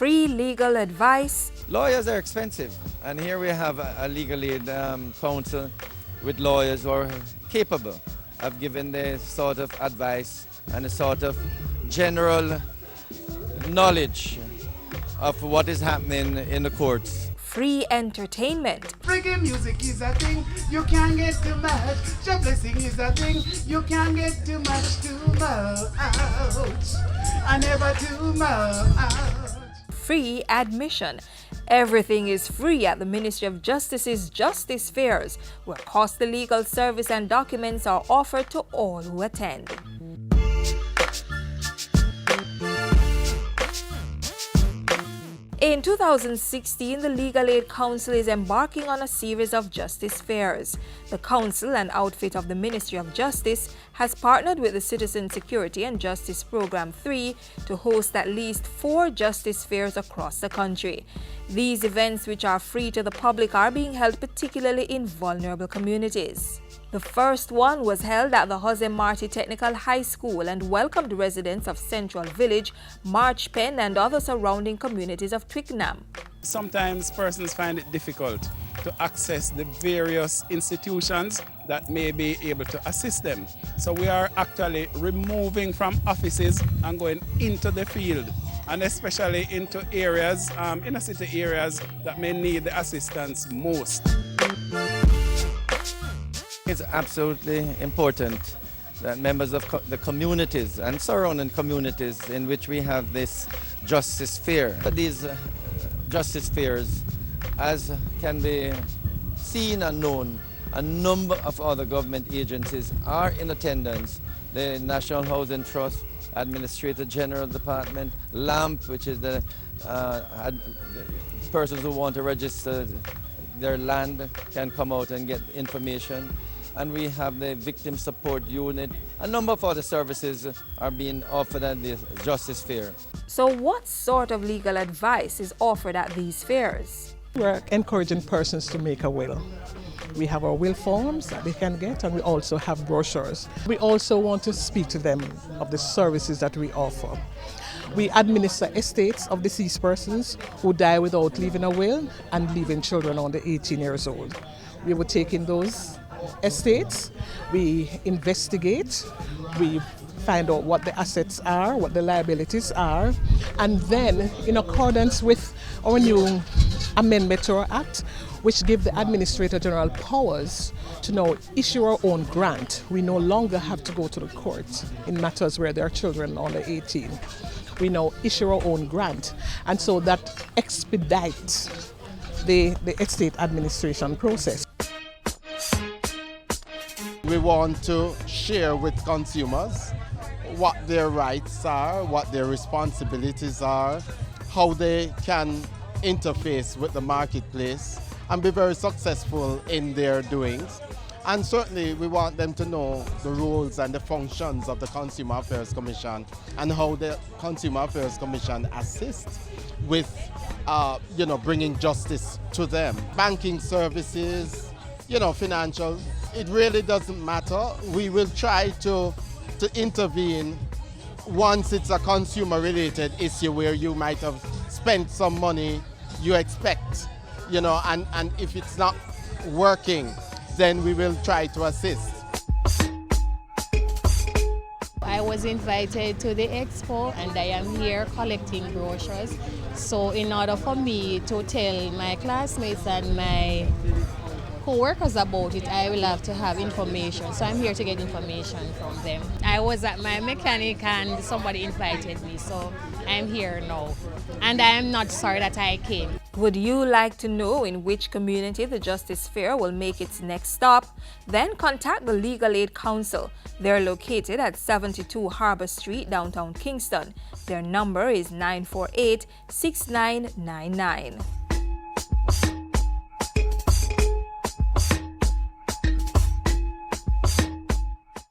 free legal advice. Lawyers are expensive, and here we have a legal aid council with lawyers who are capable of giving the sort of advice and the sort of general knowledge of what is happening in the courts. Free entertainment. Reggae music is a thing, you can't get too much. Your blessing is a thing, you can't get too much, too much. I never too much. Free admission. Everything is free at the Ministry of Justice's Justice Fairs, where costly legal service and documents are offered to all who attend. In 2016, the Legal Aid Council is embarking on a series of justice fairs. The council, an outfit of the Ministry of Justice, has partnered with the Citizen Security and Justice Program 3 to host at least 4 justice fairs across the country. These events, which are free to the public, are being held particularly in vulnerable communities. The first one was held at the Jose Marti Technical High School and welcomed residents of Central Village, Marchpen, and other surrounding communities of Twickenham. Sometimes persons find it difficult to access the various institutions that may be able to assist them. So we are actually removing from offices and going into the field, and especially into areas, inner city areas that may need the assistance most. It's absolutely important that members of the communities and surrounding communities in which we have this justice fair. These justice fairs, as can be seen and known, a number of other government agencies are in attendance. The National Housing Trust, Administrator General Department, LAMP, which is the persons who want to register their land can come out and get information. And we have the Victim Support Unit. A number of other services are being offered at the Justice Fair. So what sort of legal advice is offered at these fairs? We're encouraging persons to make a will. We have our will forms that they can get, and we also have brochures. We also want to speak to them of the services that we offer. We administer estates of deceased persons who die without leaving a will and leaving children under 18 years old. We will take in those estates, we investigate, we find out what the assets are, what the liabilities are, and then in accordance with our new amendment to our act, which give the Administrator General powers to now issue our own grant. We no longer have to go to the court in matters where there are children under 18. We now issue our own grant, and so that expedites the estate administration process. We want to share with consumers what their rights are, what their responsibilities are, how they can interface with the marketplace and be very successful in their doings. And certainly we want them to know the roles and the functions of the Consumer Affairs Commission and how the Consumer Affairs Commission assists with bringing justice to them. Banking services, financial, it really doesn't matter. We will try to intervene once it's a consumer-related issue where you might have spent some money you expect, and if it's not working, then we will try to assist. I was invited to the expo and I am here collecting brochures. So in order for me to tell my classmates and my co-workers about it, I will have to have information. So I'm here to get information from them. I was at my mechanic and somebody invited me, so I'm here now. And I am not sorry that I came. Would you like to know in which community the Justice Fair will make its next stop? Then contact the Legal Aid Council. They're located at 72 Harbour Street, downtown Kingston. Their number is 948-6999.